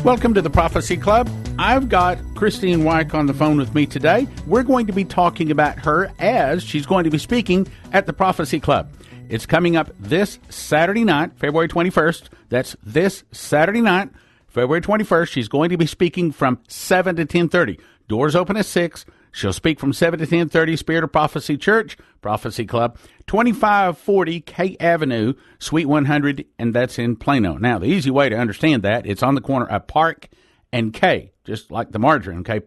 Welcome to the Prophecy Club. I've got Christine Weick on the phone with me today. We're going to be talking about her as she's going to be speaking at the Prophecy Club. It's coming up this Saturday night, February 21st. That's this Saturday night, February 21st. She's going to be speaking from 7 to 10:30. Doors open at 6. She'll speak from 7 to 10:30, Spirit of Prophecy Church, Prophecy Club, 2540 K Avenue, Suite 100, and that's in Plano. Now, the easy way to understand that, it's on the corner of Park and K, just like the margarine, okay?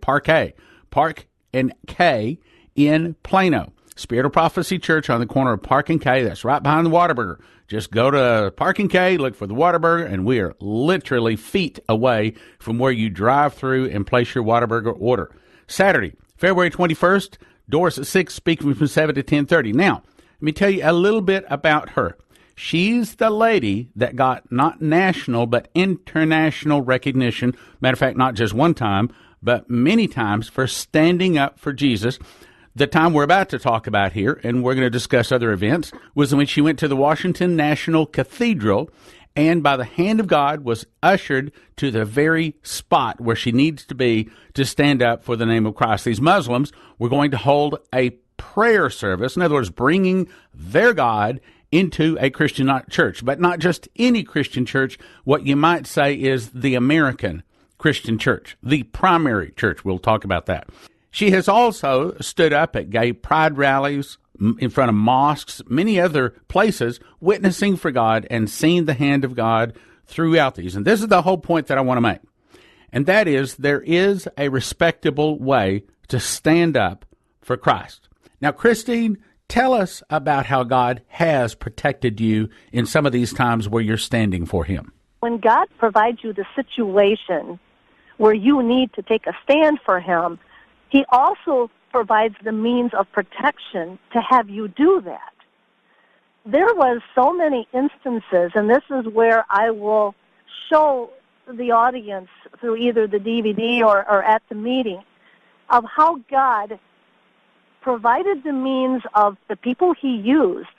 Park and K in Plano. Spirit of Prophecy Church on the corner of Park and K. That's right behind the Whataburger. Just go to Park and K, look for the Whataburger, and we are literally feet away from where you drive through and place your Whataburger order. Saturday, February 21st, doors at 6, speaking from 7 to 10:30. Now, let me tell you a little bit about her. She's the lady that got not national but international recognition. Matter of fact, not just one time, but many times for standing up for Jesus. The time we're about to talk about here, and we're going to discuss other events, was when she went to the Washington National Cathedral and by the hand of God was ushered to the very spot where she needs to be to stand up for the name of Christ. These Muslims were going to hold a prayer service, in other words, bringing their God into a Christian church, but not just any Christian church, what you might say is the American Christian church, the primary church. We'll talk about that. She has also stood up at gay pride rallies, in front of mosques, many other places, witnessing for God and seeing the hand of God throughout these. And this is the whole point that I want to make. And that is, there is a respectable way to stand up for Christ. Now, Christine, tell us about how God has protected you in some of these times where you're standing for Him. When God provides you the situation where you need to take a stand for Him, He also provides the means of protection to have you do that. There was so many instances, and this is where I will show the audience through either the DVD or at the meeting, of how God provided the means of the people He used,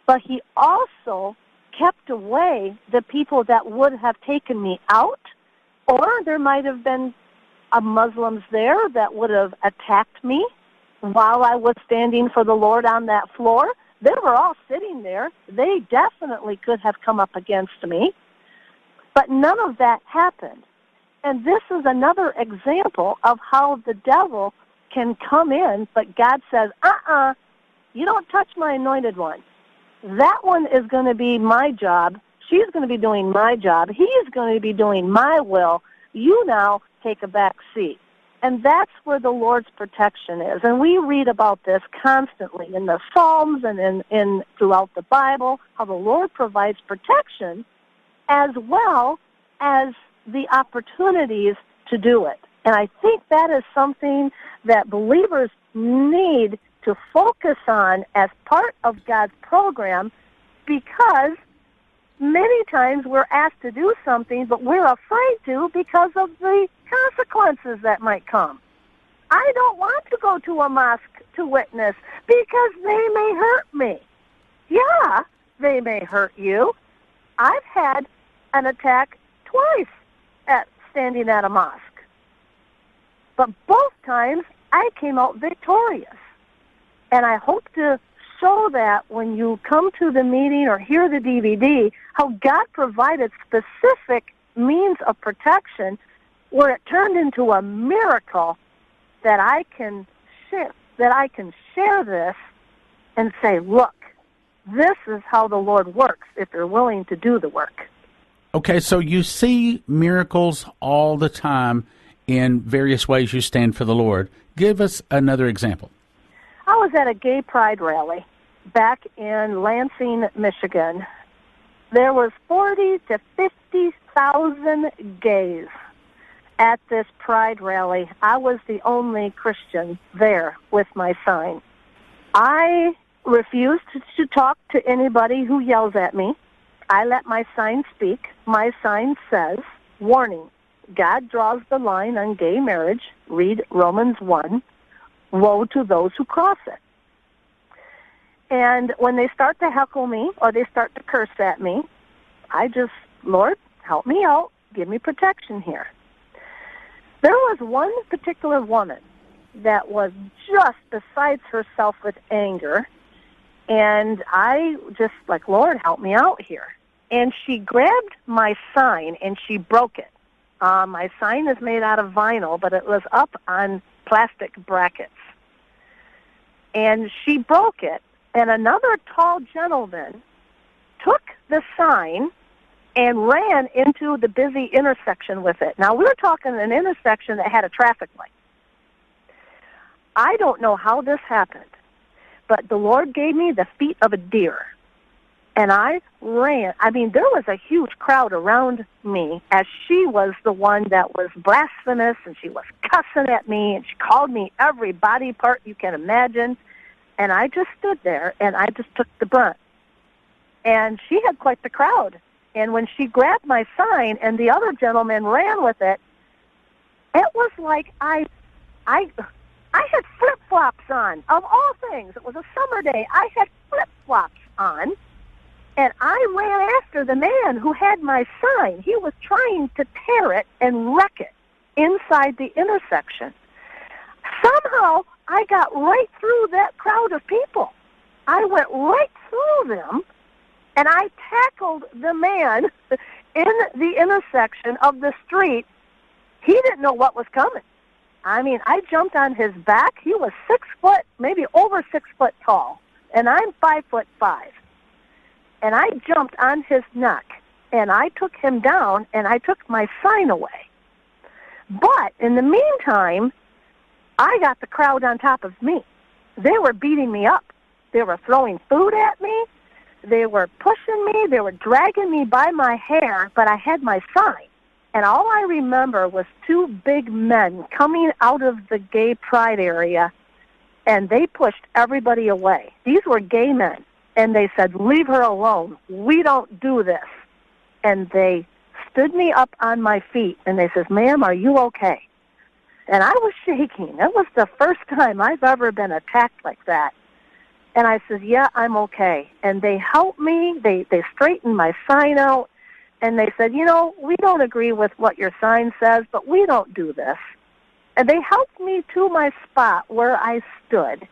but He also kept away the people that would have taken me out, or there might have been Muslims there that would have attacked me while I was standing for the Lord on that floor. They were all sitting there. They definitely could have come up against me, but none of that happened. And this is another example of how the devil can come in, but God says, you don't touch my anointed one. That one is going to be my job. She's going to be doing my job. He is going to be doing my will. You now take a back seat. And that's where the Lord's protection is. And we read about this constantly in the Psalms and in throughout the Bible, how the Lord provides protection as well as the opportunities to do it. And I think that is something that believers need to focus on as part of God's program, because many times we're asked to do something, but we're afraid to because of the consequences that might come. I don't want to go to a mosque to witness because they may hurt me. Yeah, they may hurt you. I've had an attack twice at standing at a mosque. But both times I came out victorious. And I hope to show that when you come to the meeting or hear the DVD, how God provided specific means of protection where it turned into a miracle that I can share this and say, look, this is how the Lord works if you're willing to do the work. Okay, so you see miracles all the time in various ways you stand for the Lord. Give us another example. I was at a gay pride rally back in Lansing, Michigan. There was 40 to 50,000 gays at this pride rally. I was the only Christian there with my sign. I refused to talk to anybody who yells at me. I let my sign speak. My sign says, warning, God draws the line on gay marriage. Read Romans 1. Woe to those who cross it. And when they start to heckle me or they start to curse at me, I just, Lord, help me out. Give me protection here. was one particular woman that was just besides herself with anger, and I just like, Lord, help me out here. And she grabbed my sign and she broke it. My sign is made out of vinyl, but it was up on plastic brackets. And she broke it, and another tall gentleman took the sign and ran into the busy intersection with it. Now, we're talking an intersection that had a traffic light. I don't know how this happened, but the Lord gave me the feet of a deer, and I ran. I mean, there was a huge crowd around me as she was the one that was blasphemous, and she was cussing at me, and she called me every body part you can imagine, and I just stood there, and I just took the brunt. And she had quite the crowd. And when she grabbed my sign and the other gentleman ran with it, it was like I had flip-flops on, of all things. It was a summer day. I had flip-flops on, and I ran after the man who had my sign. He was trying to tear it and wreck it inside the intersection. Somehow, I got right through that crowd of people. I went right through them, and I tackled the man in the intersection of the street. He didn't know what was coming. I mean, I jumped on his back. He was 6 foot, maybe over 6 foot tall, and I'm 5'5". And I jumped on his neck, and I took him down, and I took my sign away. But in the meantime, I got the crowd on top of me. They were beating me up. They were throwing food at me. They were pushing me. They were dragging me by my hair, but I had my sign. And all I remember was two big men coming out of the gay pride area, and they pushed everybody away. These were gay men, and they said, "Leave her alone. We don't do this." And they stood me up on my feet, and they says, "Ma'am, are you okay?" And I was shaking. That was the first time I've ever been attacked like that. And I said, "Yeah, I'm okay." And they helped me. They straightened my sign out. And they said, "You know, we don't agree with what your sign says, but we don't do this." And they helped me to my spot where I stood.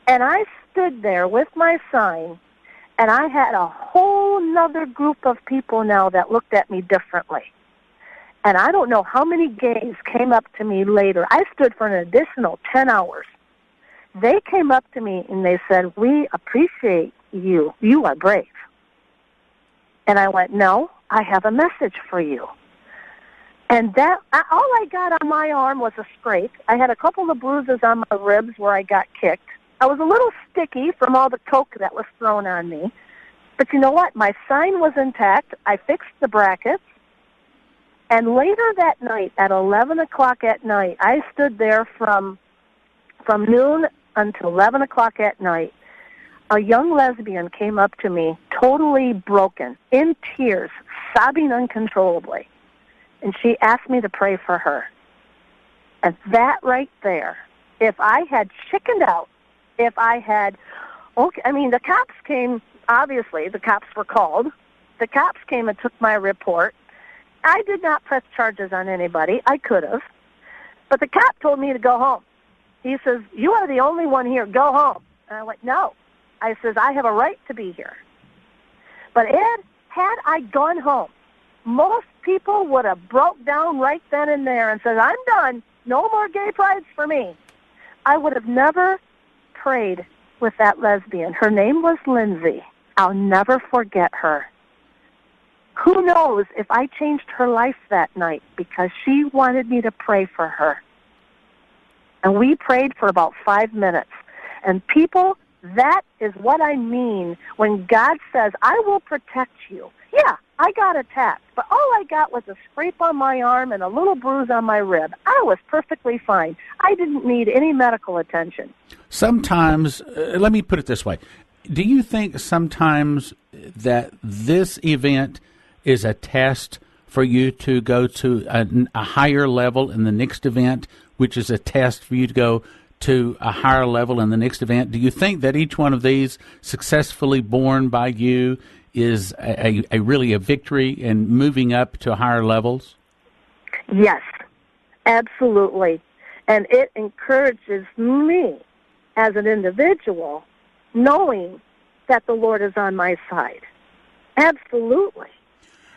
And I stood there with my sign, and I had a whole nother group of people now that looked at me differently. And I don't know how many gays came up to me later. I stood for an additional 10 hours. They came up to me and they said, "We appreciate you. You are brave." And I went, "No, I have a message for you." And all I got on my arm was a scrape. I had a couple of bruises on my ribs where I got kicked. I was a little sticky from all the coke that was thrown on me. But you know what? My sign was intact. I fixed the brackets. And later that night, at 11 o'clock at night, I stood there from noon until 11 o'clock at night. A young lesbian came up to me, totally broken, in tears, sobbing uncontrollably. And she asked me to pray for her. And that right there, if I had chickened out, the cops came, obviously, the cops were called. The cops came and took my report. I did not press charges on anybody. I could have. But the cop told me to go home. He says, "You are the only one here. Go home." And I went, "No." I says, "I have a right to be here." But Ed, had I gone home, most people would have broke down right then and there and said, "I'm done. No more gay prides for me." I would have never prayed with that lesbian. Her name was Lindsay. I'll never forget her. Who knows if I changed her life that night because she wanted me to pray for her. And we prayed for about 5 minutes. And people, that is what I mean when God says, "I will protect you." Yeah, I got attacked, but all I got was a scrape on my arm and a little bruise on my rib. I was perfectly fine. I didn't need any medical attention. Sometimes, let me put it this way. Do you think sometimes that this event is a test for you to go to a higher level in the next event, which is a test for you to go to a higher level in the next event? Do you think that each one of these successfully borne by you is really a victory in moving up to higher levels? Yes. Absolutely. And it encourages me as an individual knowing that the Lord is on my side. Absolutely.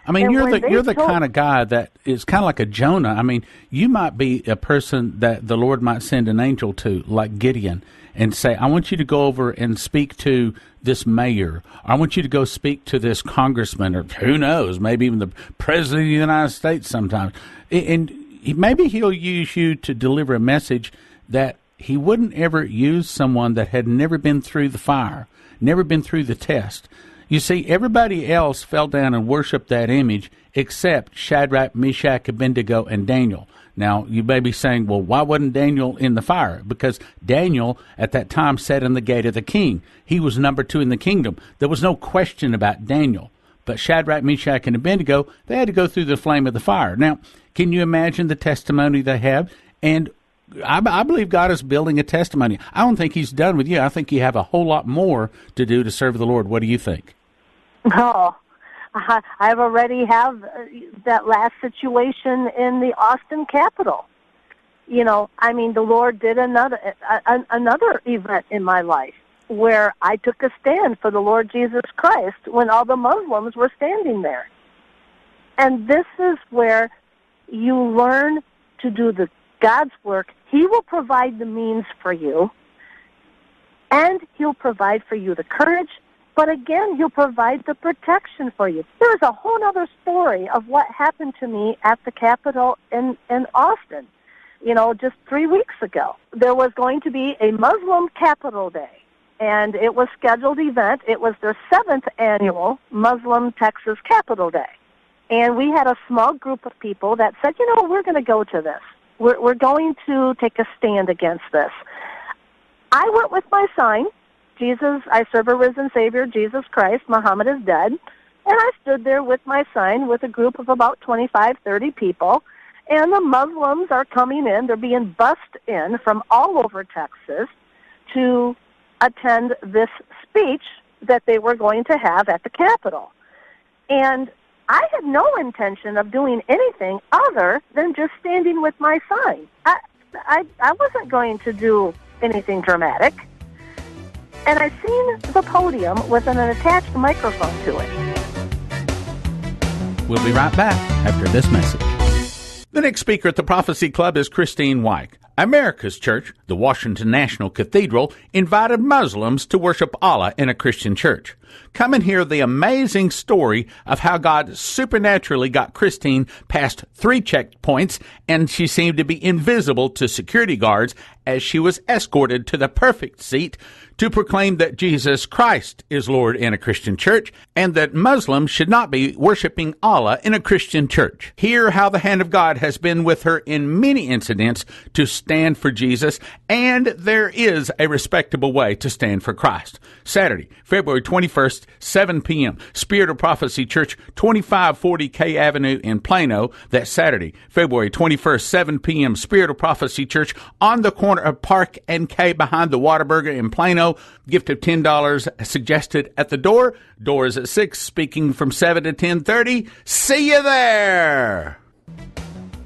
I mean, And you're the kind of guy that is kind of like a Jonah. I mean, you might be a person that the Lord might send an angel to, like Gideon, and say, I want you to go over and speak to this mayor. I want you to go speak to this congressman, or who knows, maybe even the president of the United States sometimes. And maybe he'll use you to deliver a message that he wouldn't ever use someone that had never been through the fire, never been through the test. You see, everybody else fell down and worshiped that image except Shadrach, Meshach, Abednego, and Daniel. Now, you may be saying, well, why wasn't Daniel in the fire? Because Daniel, at that time, sat in the gate of the king. He was number 2 in the kingdom. There was no question about Daniel. But Shadrach, Meshach, and Abednego, they had to go through the flame of the fire. Now, can you imagine the testimony they have? And I believe God is building a testimony. I don't think he's done with you. I think you have a whole lot more to do to serve the Lord. What do you think? Oh, I've already have that last situation in the Austin Capitol. You know, I mean, the Lord did another event in my life where I took a stand for the Lord Jesus Christ when all the Muslims were standing there. And this is where you learn to do God's work. He will provide the means for you, and he'll provide for you the courage. But again, he'll provide the protection for you. There's a whole other story of what happened to me at the Capitol in Austin, you know, just 3 weeks ago. There was going to be a Muslim Capitol Day, and it was a scheduled event. It was their 7th annual Muslim Texas Capitol Day. And we had a small group of people that said, you know, we're going to go to this. We're going to take a stand against this. I went with my sign, Jesus, I serve a risen Savior, Jesus Christ, Muhammad is dead. And I stood there with my sign with a group of about 25, 30 people. And the Muslims are coming in. They're being bussed in from all over Texas to attend this speech that they were going to have at the Capitol. And I had no intention of doing anything other than just standing with my sign. I wasn't going to do anything dramatic. And I seen the podium with an attached microphone to it. We'll be right back after this message. The next speaker at the Prophecy Club is Christine Weick. America's church, the Washington National Cathedral, invited Muslims to worship Allah in a Christian church. Come and hear the amazing story of how God supernaturally got Christine past 3 checkpoints, and she seemed to be invisible to security guards as she was escorted to the perfect seat to proclaim that Jesus Christ is Lord in a Christian church and that Muslims should not be worshiping Allah in a Christian church. Hear how the hand of God has been with her in many incidents to stand for Jesus, and there is a respectable way to stand for Christ. Saturday, February 21st, 7 p.m., Spirit of Prophecy Church, 2540 K Avenue in Plano. That's Saturday, February 21st, 7 p.m., Spirit of Prophecy Church on the corner of Park and K behind the Whataburger in Plano. Gift of $10 suggested at the door. Doors at 6, speaking from 7 to 10:30. See you there!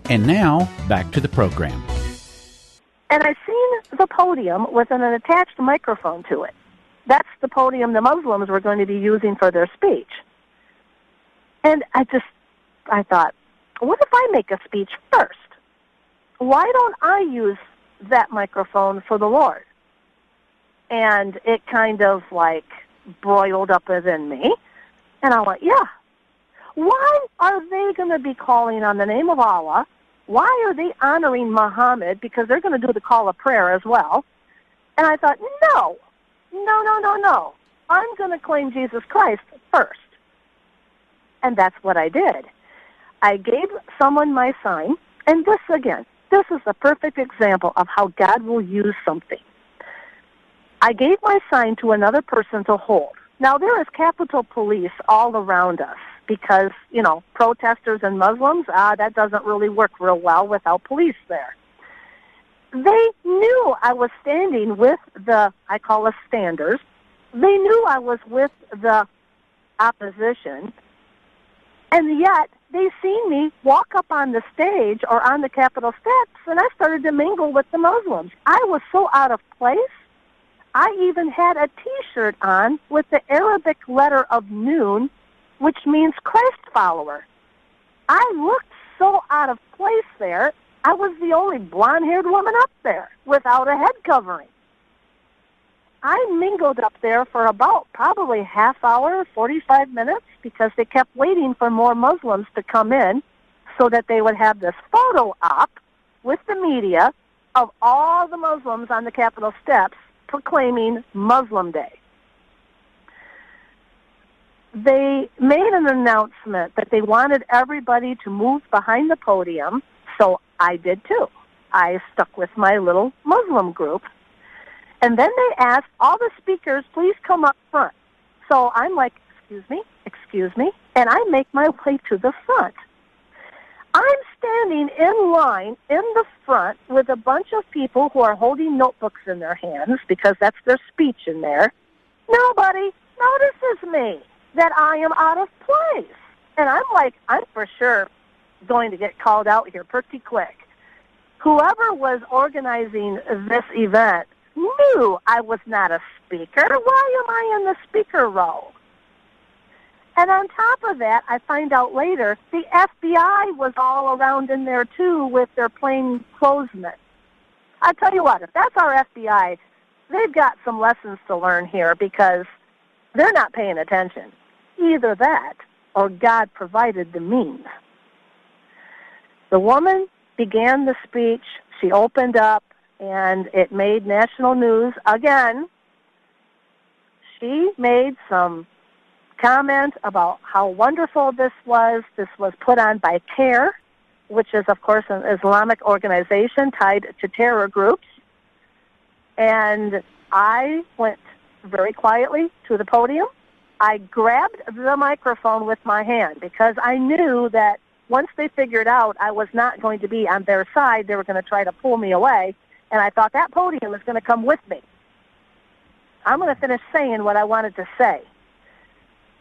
And now, back to the program. And I seen the podium with an attached microphone to it. That's the podium the Muslims were going to be using for their speech. And I thought, what if I make a speech first? Why don't I use that microphone for the Lord? And it kind of like broiled up within me. And I went, yeah. Why are they going to be calling on the name of Allah? Why are they honoring Muhammad? Because they're going to do the call of prayer as well. And I thought, no. I'm going to claim Jesus Christ first. And that's what I did. I gave someone my sign. And this is a perfect example of how God will use something. I gave my sign to another person to hold. Now, there is Capitol Police all around us because, you know, protesters and Muslims, that doesn't really work real well without police there. They knew I was standing with I call us standers. They knew I was with the opposition. And yet, they seen me walk up on the stage or on the Capitol steps, and I started to mingle with the Muslims. I was so out of place. I even had a T-shirt on with the Arabic letter of Noon, which means Christ follower. I looked so out of place there. I was the only blonde-haired woman up there without a head covering. I mingled up there for about probably half hour, 45 minutes, because they kept waiting for more Muslims to come in so that they would have this photo op with the media of all the Muslims on the Capitol steps proclaiming Muslim Day. They made an announcement that they wanted everybody to move behind the podium, so I did too. I stuck with my little Muslim group. And then they asked all the speakers, please come up front. So I'm like, excuse me, and I make my way to the front. I'm standing in line in the front with a bunch of people who are holding notebooks in their hands because that's their speech in there. Nobody notices me, that I am out of place. And I'm like, I'm for sure going to get called out here pretty quick. Whoever was organizing this event knew I was not a speaker. Why am I in the speaker role? And on top of that, I find out later, the FBI was all around in there too with their plainclothesmen. I tell you what, if that's our FBI, they've got some lessons to learn here because they're not paying attention. Either that or God provided the means. The woman began the speech. She opened up, and it made national news again. She made some comment about how wonderful this was. This was put on by CARE, which is, of course, an Islamic organization tied to terror groups. And I went very quietly to the podium. I grabbed the microphone with my hand because I knew that once they figured out I was not going to be on their side, they were going to try to pull me away. And I thought that podium is going to come with me. I'm going to finish saying what I wanted to say.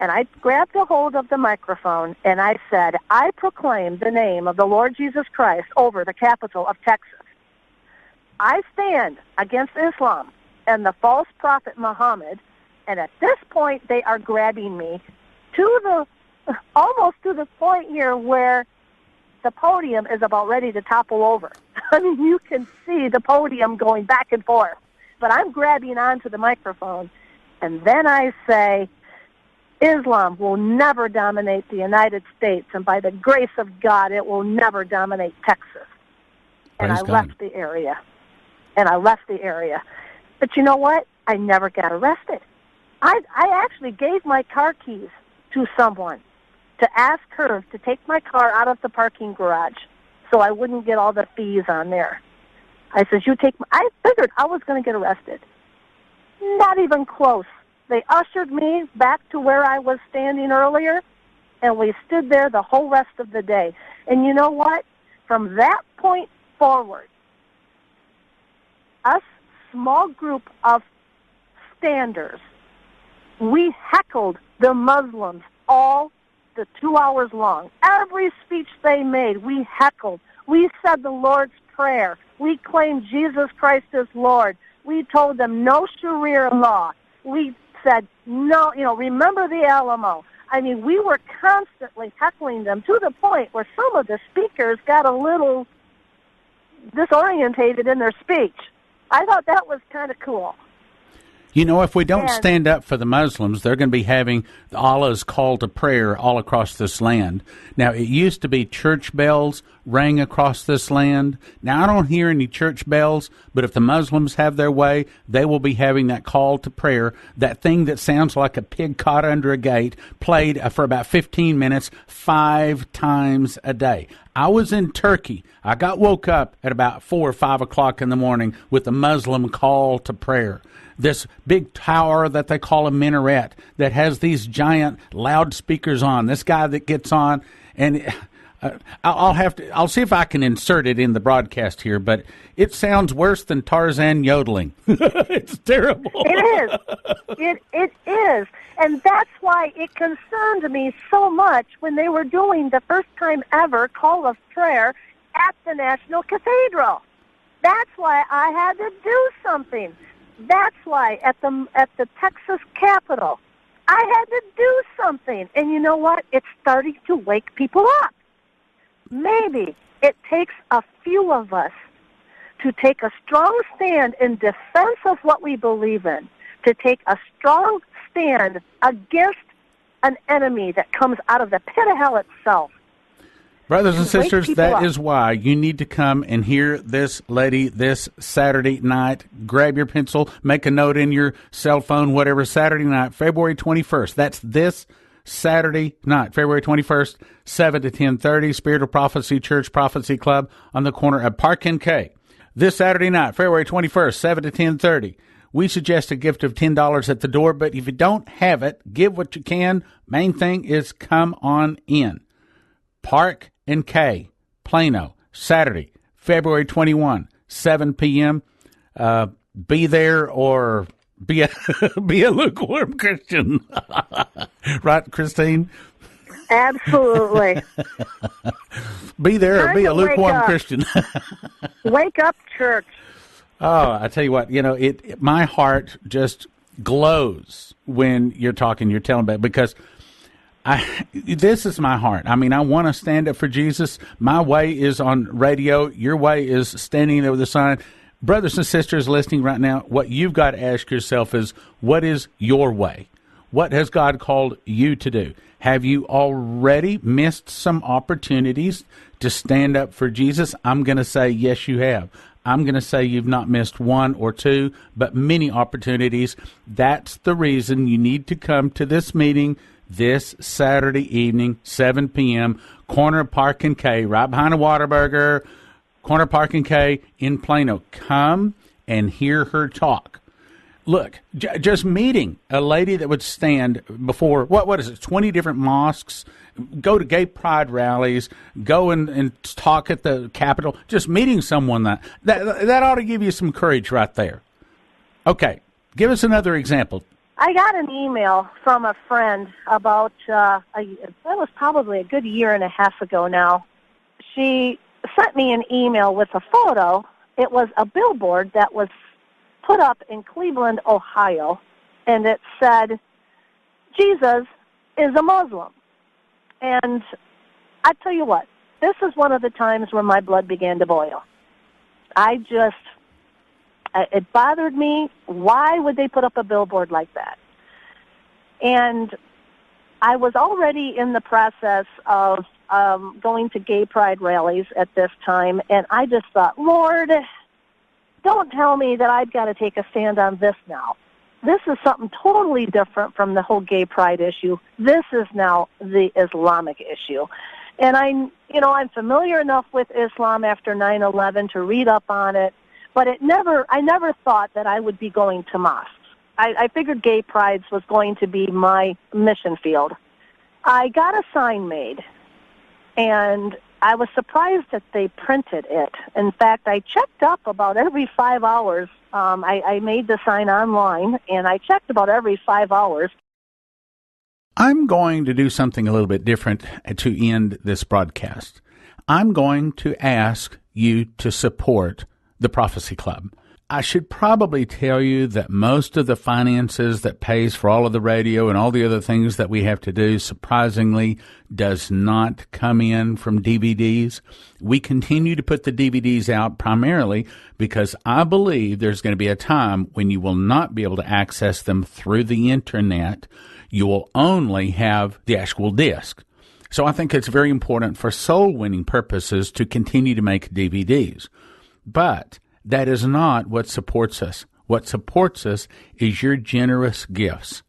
And I grabbed a hold of the microphone, and I said, I proclaim the name of the Lord Jesus Christ over the capital of Texas. I stand against Islam and the false prophet Muhammad, and at this point they are grabbing me almost to the point here where the podium is about ready to topple over. I mean, you can see the podium going back and forth. But I'm grabbing onto the microphone, and then I say, Islam will never dominate the United States, and by the grace of God, it will never dominate Texas. And I left the area. But you know what? I never got arrested. I actually gave my car keys to someone to ask her to take my car out of the parking garage so I wouldn't get all the fees on there. I said, I figured I was going to get arrested. Not even close. They ushered me back to where I was standing earlier, and we stood there the whole rest of the day. And you know what? From that point forward, us small group of standers, we heckled the Muslims all the 2 hours long. Every speech they made, we heckled. We said the Lord's Prayer. We claimed Jesus Christ as Lord. We told them no Sharia law. We said, no, remember the Alamo. I mean, we were constantly heckling them to the point where some of the speakers got a little disorientated in their speech. I thought that was kind of cool. You know, if we don't stand up for the Muslims, they're going to be having Allah's call to prayer all across this land. Now, it used to be church bells rang across this land. Now, I don't hear any church bells, but if the Muslims have their way, they will be having that call to prayer, that thing that sounds like a pig caught under a gate, played for about 15 minutes, 5 times a day. I was in Turkey. I got woke up at about 4 or 5 o'clock in the morning with the Muslim call to prayer. This big tower that they call a minaret that has these giant loudspeakers on. This guy that gets on, and I'll see if I can insert it in the broadcast here, but it sounds worse than Tarzan yodeling. It's terrible. It is. It is. And that's why it concerned me so much when they were doing the first time ever call of prayer at the National Cathedral. That's why I had to do something. That's why at the Texas Capitol, I had to do something. And you know what? It's starting to wake people up. Maybe it takes a few of us to take a strong stand in defense of what we believe in, to take a strong stand against an enemy that comes out of the pit of hell itself. Brothers and sisters, that is why you need to come and hear this lady this Saturday night. Grab your pencil, make a note in your cell phone, whatever, Saturday night, February 21st. That's this Saturday night, February 21st, 7 to 10:30, Spirit of Prophecy Church Prophecy Club on the corner of Park and K. This Saturday night, February 21st, 7 to 10:30. We suggest a gift of $10 at the door, but if you don't have it, give what you can. Main thing is come on in. Park and K, Plano, Saturday, February 21, 7 p.m. Be there or be a be a lukewarm Christian. Right, Christine? Absolutely. Be there or be a lukewarm Christian. Wake up, church. Oh, I tell you what, my heart just glows when you're talking, you're telling about it, because this is my heart. I mean, I want to stand up for Jesus. My way is on radio. Your way is standing over the sign. Brothers and sisters listening right now, what you've got to ask yourself is, what is your way? What has God called you to do? Have you already missed some opportunities to stand up for Jesus? I'm going to say, yes, you have. I'm going to say you've not missed one or two, but many opportunities. That's the reason you need to come to this meeting this Saturday evening, 7 p.m., corner of Park and K, right behind a Whataburger, corner of Park and K in Plano. Come and hear her talk. Look, just meeting a lady that would stand before, what is it, 20 different mosques, go to gay pride rallies, go and talk at the Capitol, just meeting someone that ought to give you some courage right there. Okay, give us another example. I got an email from a friend about, that was probably a good year and a half ago now. She sent me an email with a photo. It was a billboard that was put up in Cleveland, Ohio, and it said, Jesus is a Muslim. And I tell you what, this is one of the times where my blood began to boil. It bothered me. Why would they put up a billboard like that? And I was already in the process of going to gay pride rallies at this time, and I just thought, Lord, don't tell me that I've got to take a stand on this now. This is something totally different from the whole gay pride issue. This is now the Islamic issue. And I'm familiar enough with Islam after 9/11 to read up on it, but I never thought that I would be going to mosques. I figured gay prides was going to be my mission field. I got a sign made, and I was surprised that they printed it. In fact, I checked up about every 5 hours. I made the sign online, and I checked about every 5 hours. I'm going to do something a little bit different to end this broadcast. I'm going to ask you to support the Prophecy Club. I should probably tell you that most of the finances that pays for all of the radio and all the other things that we have to do, surprisingly, does not come in from DVDs. We continue to put the DVDs out primarily because I believe there's going to be a time when you will not be able to access them through the internet. You will only have the actual disc. So I think it's very important for soul-winning purposes to continue to make DVDs. But that is not what supports us. What supports us is your generous gifts.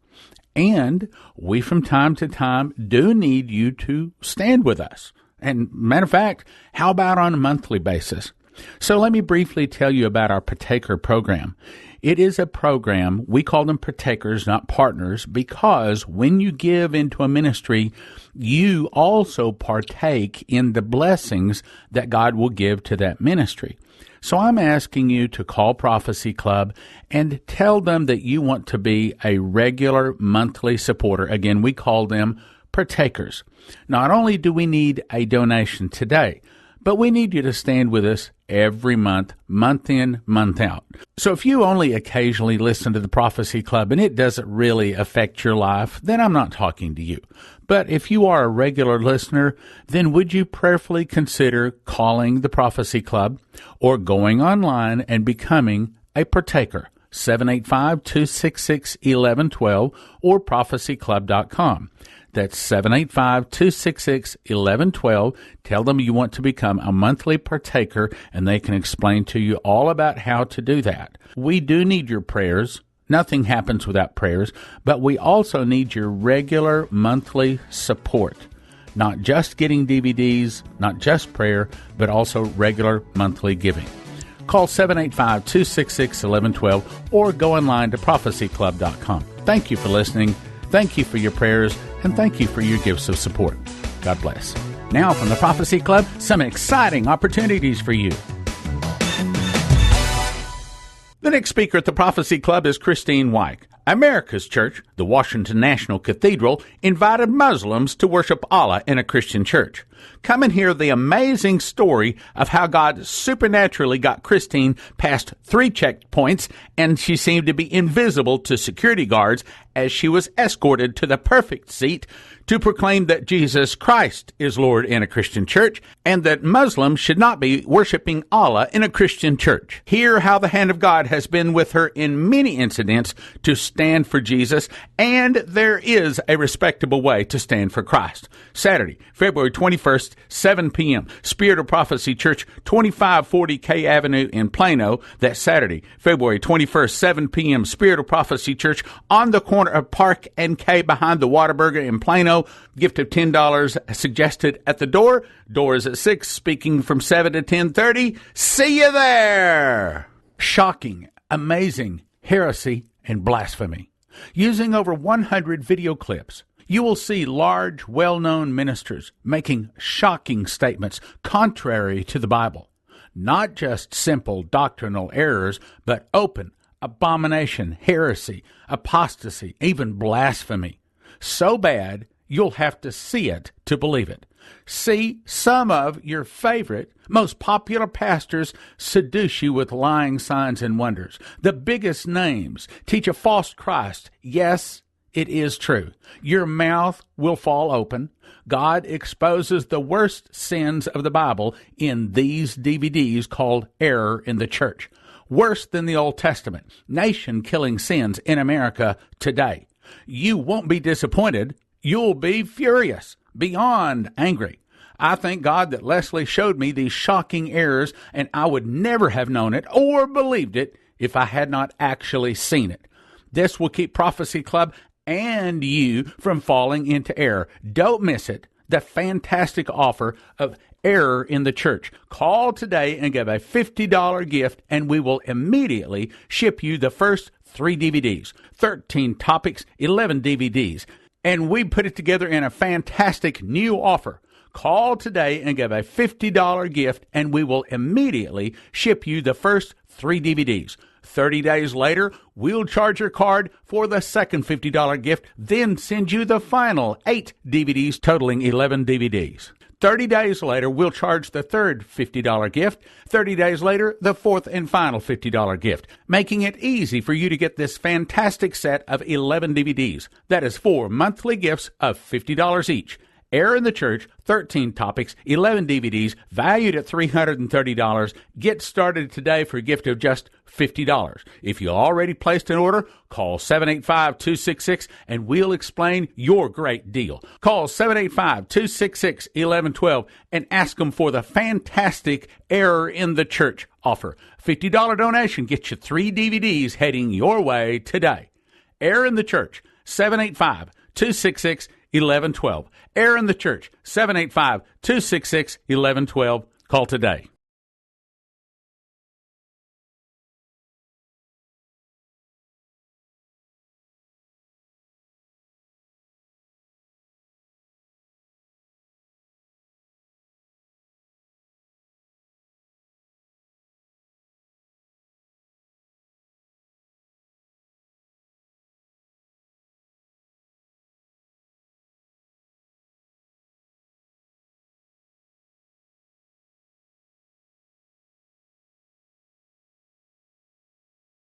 And we, from time to time, do need you to stand with us. And matter of fact, how about on a monthly basis? So let me briefly tell you about our Partaker program. It is a program, we call them partakers, not partners, because when you give into a ministry, you also partake in the blessings that God will give to that ministry. So I'm asking you to call Prophecy Club and tell them that you want to be a regular monthly supporter. Again, we call them partakers. Not only do we need a donation today, but we need you to stand with us every month, month in, month out. So if you only occasionally listen to the Prophecy Club and it doesn't really affect your life, then I'm not talking to you. But if you are a regular listener, then would you prayerfully consider calling the Prophecy Club or going online and becoming a partaker? 785-266-1112 or prophecyclub.com. That's 785-266-1112. Tell them you want to become a monthly partaker, and they can explain to you all about how to do that. We do need your prayers. Nothing happens without prayers, but we also need your regular monthly support. Not just getting DVDs, not just prayer, but also regular monthly giving. Call 785-266-1112 or go online to prophecyclub.com. Thank you for listening. Thank you for your prayers, and thank you for your gifts of support. God bless. Now from the Prophecy Club, some exciting opportunities for you. The next speaker at the Prophecy Club is Christine Weick. America's church, the Washington National Cathedral, invited Muslims to worship Allah in a Christian church. Come and hear the amazing story of how God supernaturally got Christine past 3 checkpoints, and she seemed to be invisible to security guards as she was escorted to the perfect seat to proclaim that Jesus Christ is Lord in a Christian church and that Muslims should not be worshiping Allah in a Christian church. Hear how the hand of God has been with her in many incidents to stand for Jesus, and there is a respectable way to stand for Christ. Saturday, February 21st, 7 p.m., Spirit of Prophecy Church, 2540 K Avenue in Plano. That's Saturday, February 21st, 7 p.m., Spirit of Prophecy Church on the corner of Park and K behind the Whataburger in Plano. Gift of $10 suggested at the door. Door is at 6, speaking from 7 to 10:30. See you there! Shocking, amazing, heresy, and blasphemy. Using over 100 video clips, you will see large, well-known ministers making shocking statements contrary to the Bible. Not just simple doctrinal errors, but open abomination, heresy, apostasy, even blasphemy. So bad, you'll have to see it to believe it. See some of your favorite, most popular pastors seduce you with lying signs and wonders. The biggest names teach a false Christ. Yes, it is true. Your mouth will fall open. God exposes the worst sins of the Bible in these DVDs called Error in the Church. Worse than the Old Testament. Nation-killing sins in America today. You won't be disappointed. You'll be furious, beyond angry. I thank God that Leslie showed me these shocking errors, and I would never have known it or believed it if I had not actually seen it. This will keep Prophecy Club and you from falling into error. Don't miss it. The fantastic offer of Error in the Church. Call today and give a $50 gift, and we will immediately ship you the first 3 DVDs, 13 topics, 11 DVDs. And we put it together in a fantastic new offer. Call today and give a $50 gift, and we will immediately ship you the first 3 DVDs. 30 days later, we'll charge your card for the second $50 gift, then send you the final 8 DVDs, totaling 11 DVDs. 30 days later, we'll charge the third $50 gift. 30 days later, the fourth and final $50 gift, making it easy for you to get this fantastic set of 11 DVDs. That is 4 monthly gifts of $50 each. Error in the Church, 13 topics, 11 DVDs, valued at $330. Get started today for a gift of just $50. If you already placed an order, call 785-266 and we'll explain your great deal. Call 785-266-1112 and ask them for the fantastic Error in the Church offer. $50 donation gets you 3 DVDs heading your way today. Error in the Church, 785-266-1112. Error in the Church, 785-266-1112. Call today.